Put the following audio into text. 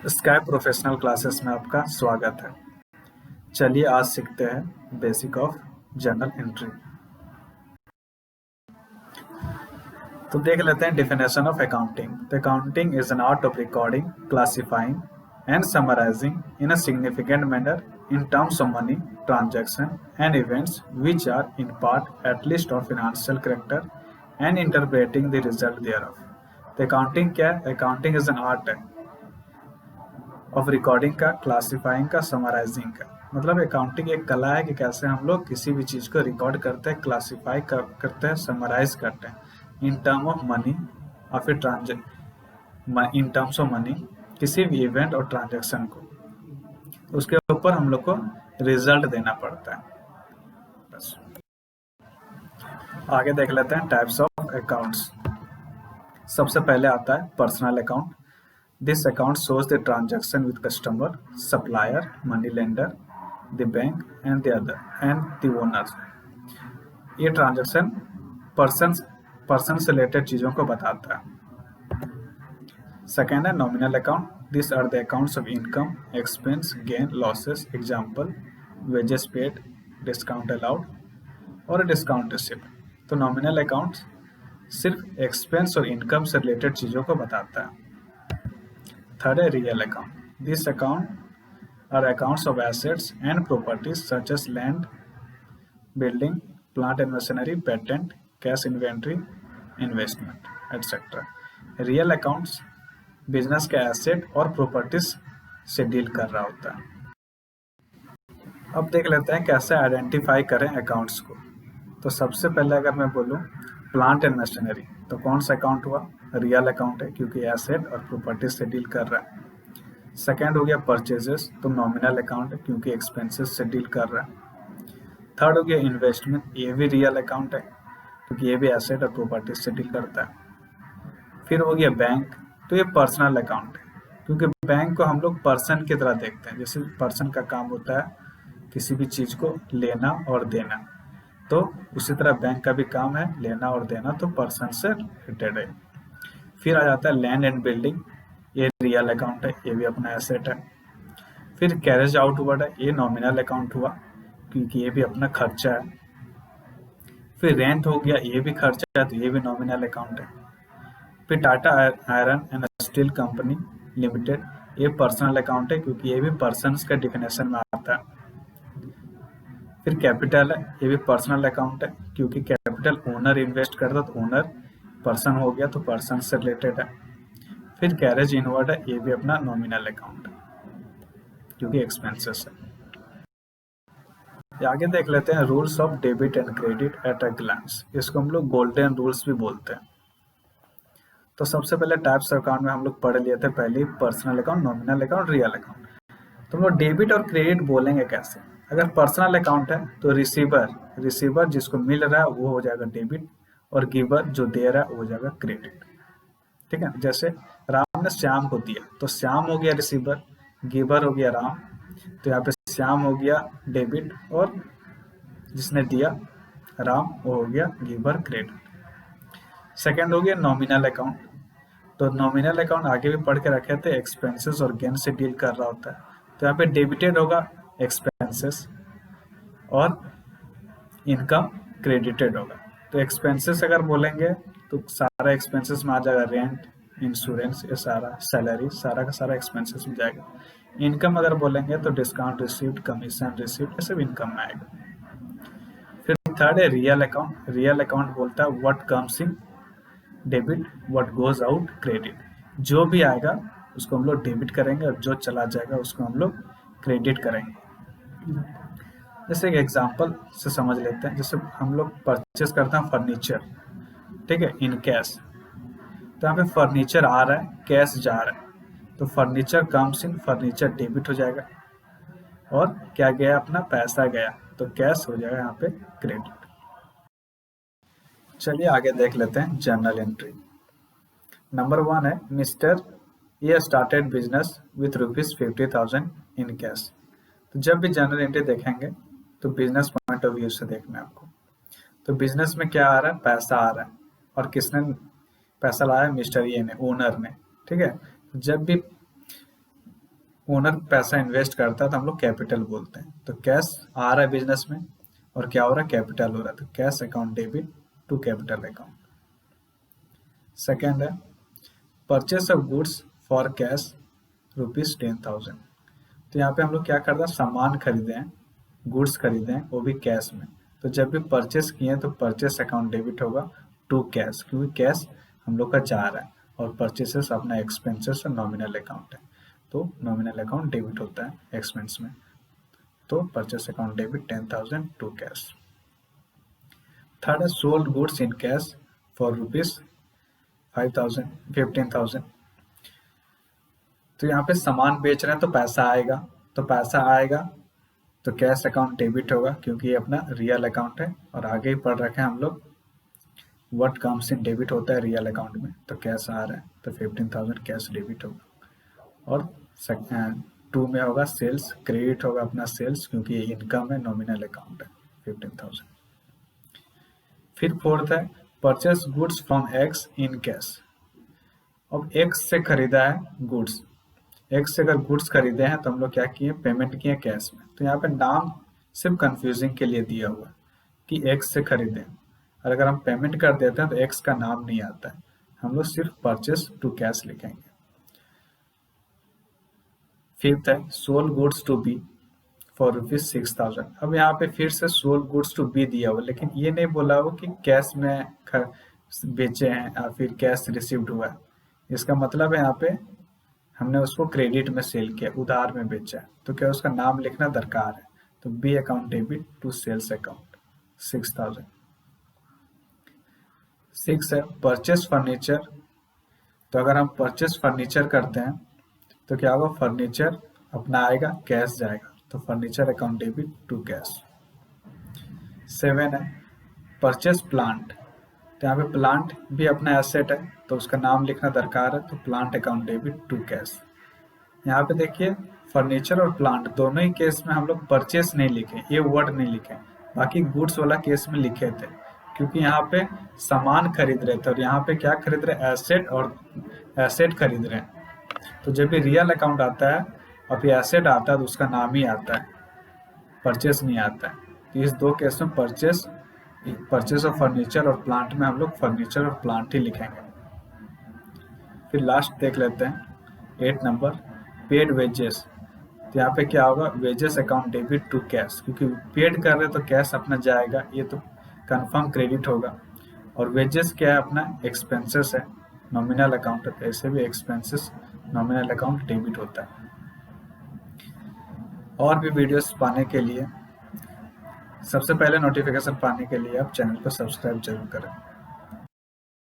Sky professional classes में आपका स्वागत है। चलिए आज सीखते हैं बेसिक ऑफ जर्नल एंट्री। तो देख लेते हैं definition of accounting. The accounting is an art of recording, classifying and summarising in a significant manner in terms of money, transaction and events which are in part at least of financial character and interpreting the result thereof। तो accounting क्या है? Accounting is an art है of recording का, classifying का, summarising का। मतलब accounting एक कला है कि कैसे हम लोग किसी भी चीज़ को रिकॉर्ड करते हैं, क्लासिफाई करते हैं, समराइज करते हैं इन टर्म ऑफ मनी और फिर इन टर्म्स ऑफ मनी किसी भी इवेंट और ट्रांजेक्शन को, उसके ऊपर हम लोग को रिजल्ट देना पड़ता है। बस आगे देख लेते हैं टाइप्स ऑफ अकाउंट्स। सबसे पहले आता है personal account. This account shows the transaction with customer, supplier, money lender, the bank and the owners। ये ट्रांजेक्शन पर्सन से रिलेटेड चीज़ों को बताता है। सेकेंड है nominal account. This are the accounts of income, expense, gain, losses. Example wages paid, discount allowed और discount receipt. तो nominal account सिर्फ एक्सपेंस और इनकम से रिलेटेड चीज़ों को बताता है। थर्ड है real account. This account are accounts of assets and properties such as land, building, plant and machinery, patent, cash inventory, investment etcetera. Real accounts business के asset और प्रॉपर्टीज से डील कर रहा होता है। अब देख लेते हैं कैसे आइडेंटिफाई करें अकाउंट्स को। तो सबसे पहले अगर मैं बोलूँ प्लांट एंड मशीनरी, तो कौन सा अकाउंट हुआ? रियल अकाउंट है क्योंकि एसेट और प्रॉपर्टीज से डील कर रहा है। सेकेंड हो गया परचेजेस, तो नॉमिनल अकाउंट है क्योंकि एक्सपेंसेस से डील कर रहा है। थर्ड हो गया इन्वेस्टमेंट, ये भी रियल अकाउंट है क्योंकि ये भी एसेट और प्रॉपर्टीज से डील करता है। फिर हो गया बैंक, तो ये पर्सनल अकाउंट है क्योंकि बैंक को हम लोग पर्सन की तरह देखते हैं। जैसे पर्सन का काम होता है किसी भी चीज़ को लेना और देना, तो उसी तरह बैंक का भी काम है लेना और देना, तो पर्सन से रिलेटेड है। फिर आ जाता है लैंड एंड बिल्डिंग, ये रियल अकाउंट है, ये भी अपना एसेट है। फिर कैरेज आउटवर्ड है, ये नॉमिनल अकाउंट हुआ क्योंकि ये भी अपना खर्चा है। फिर रेंट हो गया, ये भी खर्चा है तो ये भी नॉमिनल अकाउंट है। फिर Tata iron and steel company limited, ये पर्सनल अकाउंट है क्योंकि ये भी पर्सन्स का डिफिनेशन में आता है। फिर कैपिटल है, ये भी पर्सनल अकाउंट है क्योंकि कैपिटल ओनर इन्वेस्ट करता तो ओनर पर्सन हो गया तो पर्सन से रिलेटेड है। फिर कैरेज इनवर्ड है, ये भी अपना नॉमिनल अकाउंट है क्योंकि एक्सपेंसेस है। आगे देख लेते हैं rules of debit and credit at a glance. इसको हम लोग गोल्डन रूल्स भी बोलते हैं। तो सबसे पहले टाइप्स ऑफ अकाउंट में हम लोग पढ़ लिए थे पहले personal account, nominal account, real account. तो हम लोग डेबिट और क्रेडिट बोलेंगे कैसे? अगर पर्सनल अकाउंट है तो रिसीवर जिसको मिल रहा है वो हो जाएगा डेबिट और गिवर जो दे रहा है वो हो जाएगा क्रेडिट। ठीक है, जैसे राम ने श्याम को दिया तो श्याम हो गया रिसीवर, गिवर हो गया राम, तो यहाँ पे श्याम हो गया डेबिट और जिसने दिया राम वो हो गया गिवर क्रेडिट। सेकेंड हो गया नॉमिनल अकाउंट। तो नॉमिनल अकाउंट आगे भी पढ़ के रखे थे, एक्सपेंसेस और गेन से डील कर रहा होता है, तो यहाँ पे डेबिटेड होगा एक्सपेंसेस और इनकम क्रेडिटेड होगा। तो एक्सपेंसेस अगर बोलेंगे तो सारा एक्सपेंसेस में आ जाएगा, रेंट, इंश्योरेंस, ये सारा, सैलरी, सारा का सारा एक्सपेंसेस में जाएगा। इनकम अगर बोलेंगे तो डिस्काउंट रिसीव्ड, कमीशन रिसीव्ड, ये सब इनकम में आएगा। फिर थर्ड है रियल अकाउंट। रियल अकाउंट बोलता है what comes in debit, what goes out credit. जो भी आएगा उसको हम लोग डेबिट करेंगे और जो चला जाएगा उसको हम लोग क्रेडिट करेंगे। जैसे एक एग्जांपल से समझ लेते हैं, जैसे हम लोग परचेस करते हैं फर्नीचर, ठीक है, इन कैश। तो यहाँ पे फर्नीचर आ रहा है, कैश जा रहा है, तो furniture comes in, furniture debit हो जाएगा और क्या गया, अपना पैसा गया, तो कैश हो जाएगा यहाँ पे क्रेडिट। चलिए आगे देख लेते हैं जर्नल एंट्री। नंबर 1 है मिस्टर ये started business with ₹50,000 in cash. तो जब भी जर्नल एंट्री देखेंगे तो बिजनेस पॉइंट ऑफ व्यू से देखना है आपको। तो बिजनेस में क्या आ रहा है, पैसा आ रहा है, और किसने पैसा लाया? मिस्टर ये ने, ओनर ने। ठीक है, जब भी ओनर पैसा इन्वेस्ट करता है तो हम लोग कैपिटल बोलते हैं। तो कैश आ रहा है बिजनेस में और क्या हो रहा है, कैपिटल हो रहा है, तो cash account debit to capital account. Second है purchase of goods for cash ₹10,000। तो यहाँ पे हम लोग क्या कर रहे हैं, सामान खरीदे हैं, गुड्स खरीदे हैं, वो भी कैश में। तो जब भी परचेस किए तो परचेस अकाउंट डेबिट होगा टू कैश, क्योंकि कैश हम लोग का जा रहा है और परचेसेस अपना एक्सपेंसेस और नॉमिनल अकाउंट है, तो नॉमिनल अकाउंट डेबिट होता है एक्सपेंस में। तो purchase account debit 10,000 to cash. Third है sold goods in cash for ₹15,000। तो यहाँ पे सामान बेच रहे हैं तो पैसा आएगा, तो पैसा आएगा तो कैश अकाउंट डेबिट होगा, क्योंकि ये अपना रियल अकाउंट है। और आगे ही पढ़ रखे हैं हम लोग व्हाट कम्स इन डेबिट होता है रियल अकाउंट में, तो कैश आ रहा है तो 15,000 कैश डेबिट होगा। और 2 में होगा सेल्स, क्रेडिट होगा अपना सेल्स, क्योंकि ये इनकम है, नॉमिनल अकाउंट है 15,000। फिर फोर्थ है purchase goods from x in cash. अब एक्स से खरीदा है गुड्स, एक्स से अगर गुड्स खरीदे हैं तो हम लोग क्या किए, पेमेंट किए कैश में। तो यहाँ पे नाम सिर्फ कंफ्यूजिंग के लिए दिया हुआ है कि एक्स से खरीदें, और अगर हम पेमेंट कर देते हैं तो एक्स का नाम नहीं आता है, हम लोग सिर्फ परचेस टू कैश लिखेंगे। फिफ्थ है sold goods to B for ₹6,000। अब यहाँ पे फिर से सोल्ड गुड्स टू बी दिया हुआ, लेकिन ये नहीं बोला हुआ कि कैश में बेचे हैं या फिर कैश रिसीव्ड हुआ है। इसका मतलब है यहाँ पे हमने उसको क्रेडिट में सेल किया, उधार में बेचा है, तो क्या उसका नाम लिखना दरकार है। तो B account debit to sales account 6,000। 6 है परचेस फर्नीचर। तो अगर हम परचेस फर्नीचर करते हैं तो क्या होगा, फर्नीचर अपना आएगा, कैश जाएगा, तो furniture account debit to cash. 7 है परचेस प्लांट। तो यहाँ पे प्लांट भी अपना एसेट है, तो उसका नाम लिखना दरकार है, तो plant account debit to cash. यहाँ पे देखिए फर्नीचर और प्लांट दोनों ही केस में हम लोग परचेस नहीं लिखे, ये वर्ड नहीं लिखे, बाकी गुड्स वाला केस में लिखे थे, क्योंकि यहाँ पे सामान खरीद रहे थे और यहाँ पे क्या खरीद रहे, एसेट, और एसेट खरीद रहे हैं। तो जब भी रियल अकाउंट आता है और फिर एसेट आता है तो उसका नाम ही आता है, परचेस नहीं आता है। तो इस दो केस में परचेस ऑफ फर्नीचर और प्लांट में हम लोग फर्नीचर और प्लांट ही लिखेंगे। फिर लास्ट देख लेते हैं 8 नंबर पेड वेजेस। तो यहाँ पे क्या होगा, wages account debit to cash, क्योंकि पेड कर रहे तो कैश अपना जाएगा, ये तो कंफर्म क्रेडिट होगा। और वेजेस क्या है, अपना एक्सपेंसेस है, नॉमिनल अकाउंट है, ऐसे भी एक्सपेंसेस नॉमिनल अकाउंट डेबिट होता है। और भी वीडियोस पाने के लिए, सबसे पहले नोटिफिकेशन पाने के लिए आप चैनल को सब्सक्राइब जरूर करें।